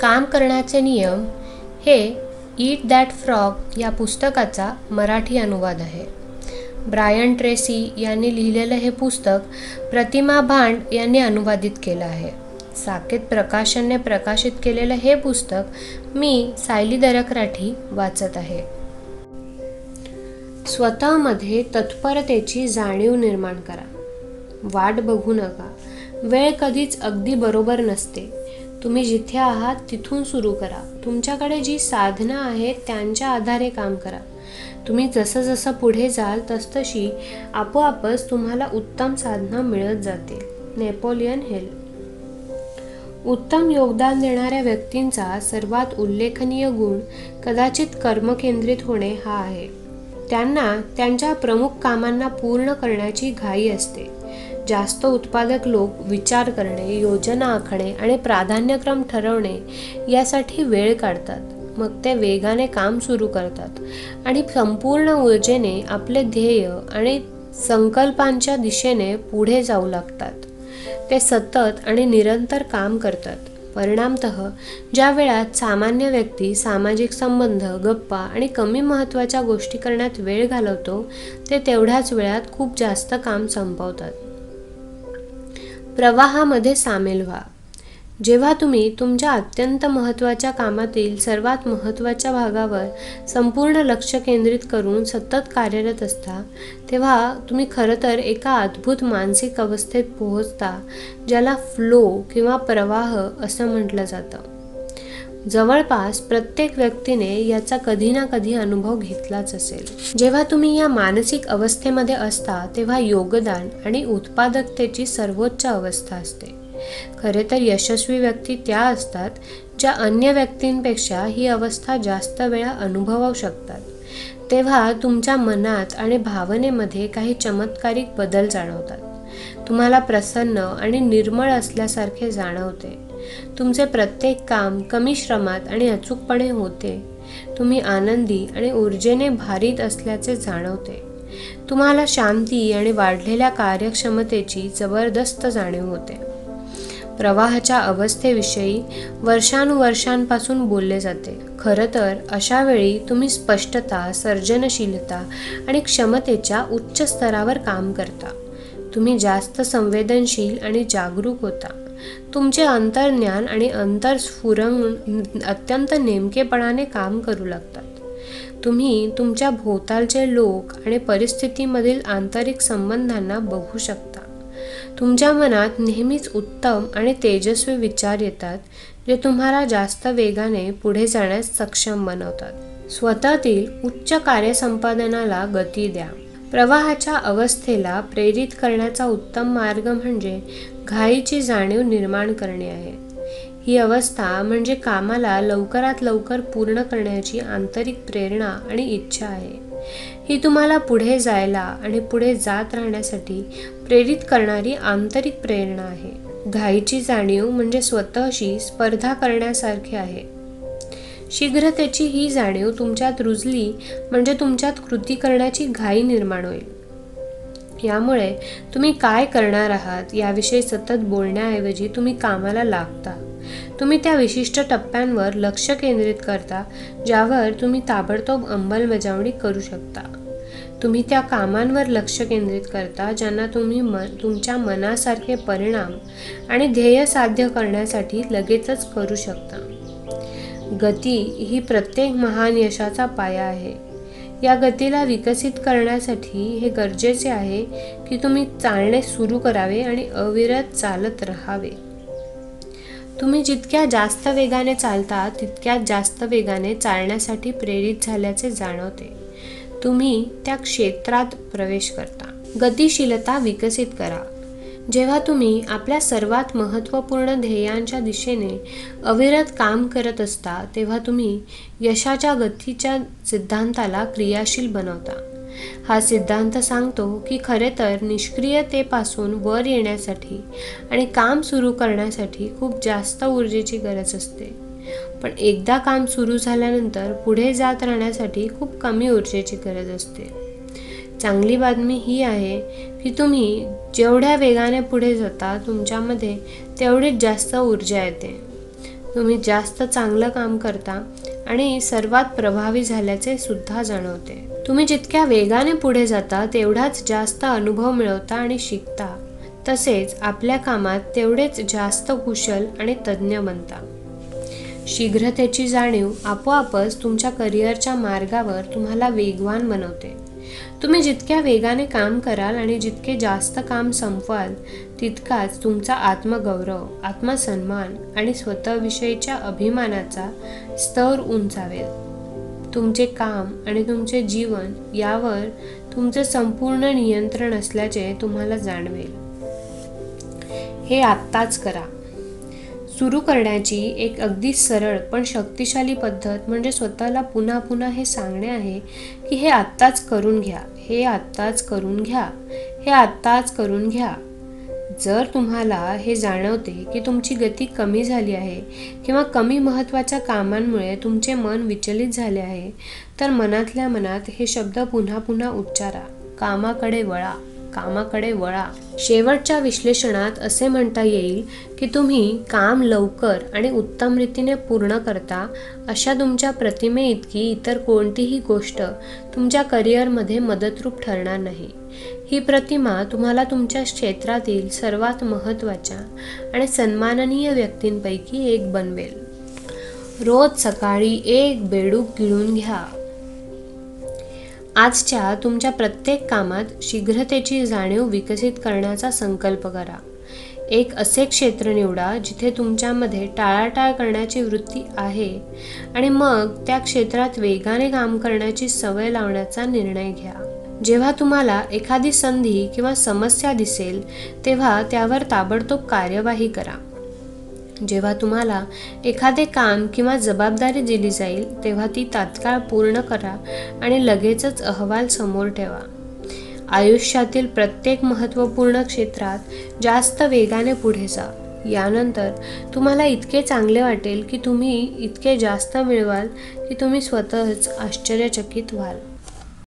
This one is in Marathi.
काम करण्याचे नियम हे ईट दॅट फ्रॉग या पुस्तकाचा मराठी अनुवाद आहे. ब्रायन ट्रेसी यांनी लिहिलेलं हे पुस्तक प्रतिमा भांड यांनी अनुवादित केलं आहे. साकेत प्रकाशनने प्रकाशित केलेलं हे पुस्तक मी सायली दरकराठी वाचत आहे. स्वतःमध्ये तत्परतेची जाणीव निर्माण करा. वाट बघू नका. वेळ कधीच अगदी बरोबर नसते. तुम्ही जिथे आहात तिथून सुरू करा. तुमच्याकडे जी साधनं आहेत त्यांच्या आधारे काम करा. तुम्ही जसं जसं पुढे जाल तसतशी आपोआपच तुम्हाला उत्तम साधनं मिळत जातील. Napoleon Hill. उत्तम योगदान देणाऱ्या व्यक्तींचा सर्वात उल्लेखनीय गुण कदाचित कर्मकेंद्रित होणे हा आहे. त्यांना त्यांच्या प्रमुख कामांना पूर्ण करण्याची घाई असते. जास्त उत्पादक लोक विचार करणे, योजना आखणे आणि प्राधान्यक्रम ठरवणे यासाठी वेळ काढतात. मग ते वेगाने काम सुरू करतात आणि संपूर्ण ऊर्जेने आपले ध्येय आणि संकल्पांच्या दिशेने पुढे जाऊ लागतात. ते सतत आणि निरंतर काम करतात. परिणामतः ज्या वेळात सामान्य व्यक्ती सामाजिक संबंध, गप्पा आणि कमी महत्त्वाच्या गोष्टी करण्यात वेळ घालवतो, ते तेवढ्याच वेळात खूप जास्त काम संपवतात. प्रवाहामध्ये सामील व्हा. जेव्हा तुम्ही तुमच्या अत्यंत महत्त्वाच्या कामातील सर्वात महत्त्वाच्या भागावर संपूर्ण लक्ष केंद्रित करून सतत कार्यरत असता, तेव्हा तुम्ही खरं तर एका अद्भुत मानसिक अवस्थेत पोहोचता, ज्याला फ्लो किंवा प्रवाह असं म्हटलं जातं. जवळपास प्रत्येक व्यक्तीने याचा कधी ना कधी अनुभव घेतलाच असेल. जेव्हा तुम्ही या मानसिक अवस्थेमध्ये असता तेव्हा योगदान आणि उत्पादकतेची सर्वोच्च अवस्था असते. खरे तर यशस्वी व्यक्ती त्या असतात ज्या अन्य व्यक्तींपेक्षा ही अवस्था जास्त वेळा अनुभवू शकतात. तेव्हा तुमच्या मनात आणि भावनेमध्ये काही चमत्कारिक बदल जाणवतात. तुम्हाला प्रसन्न आणि निर्मळ असल्यासारखे जाणवते. तुमचे प्रत्येक काम कमी श्रमात आणि अचूकपणे होते. तुम्ही आनंदी आणि ऊर्जेने भारित असल्याचे जाणवते. तुम्हाला शांती आणि वाढलेल्या कार्यक्षमतेची जबरदस्त जाणीव होते. प्रवाहाच्या अवस्थेविषयी वर्षानुवर्षांपासून बोलले जाते. खरं तर अशा वेळी तुम्ही स्पष्टता, सर्जनशीलता आणि क्षमतेच्या उच्च स्तरावर काम करता. तुम्ही जास्त संवेदनशील आणि जागरूक होता. तुमचे अंतर्ज्ञान आणि अंतर्स्फुरण अत्यंत नेमकेपणाने काम करू लागतात. तुम्ही तुमच्या भोवतालचे लोक आणि परिस्थितीमधील आंतरिक संबंधांना बघू शकता. तुमच्या मनात नेहमीच उत्तम आणि तेजस्वी विचार येतात, जे तुम्हाला जास्त वेगाने पुढे जाण्यास सक्षम बनवतात. स्वतःतील उच्च कार्यसंपादनाला गती द्या. प्रवाहाच्या अवस्थेला प्रेरित करण्याचा उत्तम मार्ग म्हणजे घाईची जाणीव निर्माण करणे आहे. ही अवस्था म्हणजे कामाला लवकरात लवकर पूर्ण करण्याची आंतरिक प्रेरणा आणि इच्छा आहे. ही तुम्हाला पुढे जायला आणि पुढे जात राहण्यासाठी प्रेरित करणारी आंतरिक प्रेरणा आहे. घाईची जाणीव म्हणजे स्वतःशी स्पर्धा करण्यासारखे आहे. शीघ्रतेची ही जाणीव तुमच्यात रुजली म्हणजे तुमच्यात कृती करण्याची घाई निर्माण होईल. यामुळे तुम्ही काय करणार आहात याविषयी सतत बोलण्याऐवजी तुम्ही कामाला लागता. तुम्ही त्या विशिष्ट टप्प्यांवर लक्ष केंद्रित करता ज्यावर तुम्ही ताबडतोब अंमलबजावणी करू शकता. तुम्ही त्या कामांवर लक्ष केंद्रित करता ज्यांना तुम्ही तुमच्या मनासारखे परिणाम आणि ध्येय साध्य करण्यासाठी लगेचच करू शकता. गती ही प्रत्येक महान यशाचा पाया आहे. या गतीला विकसित करण्यासाठी हे गरजेचे आहे की तुम्ही चालणे सुरू करावे आणि अविरत चालत राहावे. तुम्ही जितक्या जास्त वेगाने चालता तितक्याच जास्त वेगाने चालण्यासाठी प्रेरित झाल्याचे जाणवते. तुम्ही त्या क्षेत्रात प्रवेश करता. गतिशीलता विकसित करा. जेव्हा तुम्ही आपल्या सर्वात महत्त्वपूर्ण ध्येयांच्या दिशेने अविरत काम करत असता तेव्हा तुम्ही यशाच्या गतीच्या सिद्धांताला क्रियाशील बनवता. हा सिद्धांत सांगतो की खरे तर निष्क्रियतेपासून वर येण्यासाठी आणि काम सुरू करण्यासाठी खूप जास्त ऊर्जेची गरज असते, पण एकदा काम सुरू झाल्यानंतर पुढे जात राहण्यासाठी खूप कमी ऊर्जेची गरज असते. चांगली बातमी ही आहे की तुम्ही जेवढ्या वेगाने पुढे जाता तुमच्यामध्ये तेवढीच जास्त ऊर्जा येते. तुम्ही जास्त चांगलं काम करता आणि सर्वात प्रभावी झाल्याचे सुद्धा जाणवते. तुम्ही जितक्या वेगाने पुढे जाता तेवढाच जास्त अनुभव मिळवता आणि शिकता. तसेच आपल्या कामात तेवढेच जास्त कुशल आणि तज्ज्ञ बनता. शीघ्रतेची जाणीव आपोआपच तुमच्या करिअरच्या मार्गावर तुम्हाला वेगवान बनवते. तुम्ही जितक्या वेगाने काम कराल आणि जितके जास्त काम संपवाल तितकाच तुमचा आत्मगौरव, आत्मसन्मान आणि स्वतःविषयीच्या अभिमानाचा स्तर उंचावेल. तुमचे काम आणि तुमचे जीवन यावर तुमचे संपूर्ण नियंत्रण असल्याचे तुम्हाला जाणवेल. हे आत्ताच करा. सुरू करण्याची एक अगदी सरळ पण शक्तिशाली पद्धत म्हणजे स्वतःला पुन्हा पुन्हा हे सांगणे आहे की हे आत्ताच करून घ्या, हे आत्ताच करून घ्या, हे आत्ताच करून घ्या. जर तुम्हाला हे जाणवते की तुमची गती कमी झाली आहे किंवा कमी महत्त्वाच्या कामांमुळे तुमचे मन विचलित झाले आहे, तर मनातल्या मनात हे शब्द पुन्हा पुन्हा उच्चारा, कामाकडे वळा, कामाकडे वळा. शेवटच्या विश्लेषणात असे म्हणता येईल की तुम्ही काम लवकर आणि उत्तम रीतीने पूर्ण करता अशा तुमच्या प्रतिमे इतकी इतर कोणतीही गोष्ट तुमच्या करिअरमध्ये मदतरूप ठरणार नाही. ही प्रतिमा तुम्हाला तुमच्या क्षेत्रातील सर्वात महत्त्वाच्या आणि सन्माननीय व्यक्तींपैकी एक बनवेल. रोज सकाळी एक बेडूक गिळून घ्या. आजच्या तुमच्या प्रत्येक कामात शीघ्रतेची जाणीव विकसित करण्याचा संकल्प करा. एक असे क्षेत्र निवडा जिथे तुमच्यामध्ये टाळाटाळ करण्याची वृत्ती आहे आणि मग त्या क्षेत्रात वेगाने काम करण्याची सवय लावण्याचा निर्णय घ्या. जेव्हा तुम्हाला एखादी संधी किंवा समस्या दिसेल तेव्हा त्यावर ताबडतोब कार्यवाही करा. जेव्हा तुम्हाला एखादे काम किंवा जबाबदारी दिली जाईल तेव्हा ती तात्काळ पूर्ण करा आणि लगेचच अहवाल समोर ठेवा. आयुष्यातील प्रत्येक महत्त्वपूर्ण क्षेत्रात जास्त वेगाने पुढे जा. यानंतर तुम्हाला इतके चांगले वाटेल की तुम्ही इतके जास्त मिळवाल की तुम्ही स्वतःच आश्चर्यचकित व्हाल.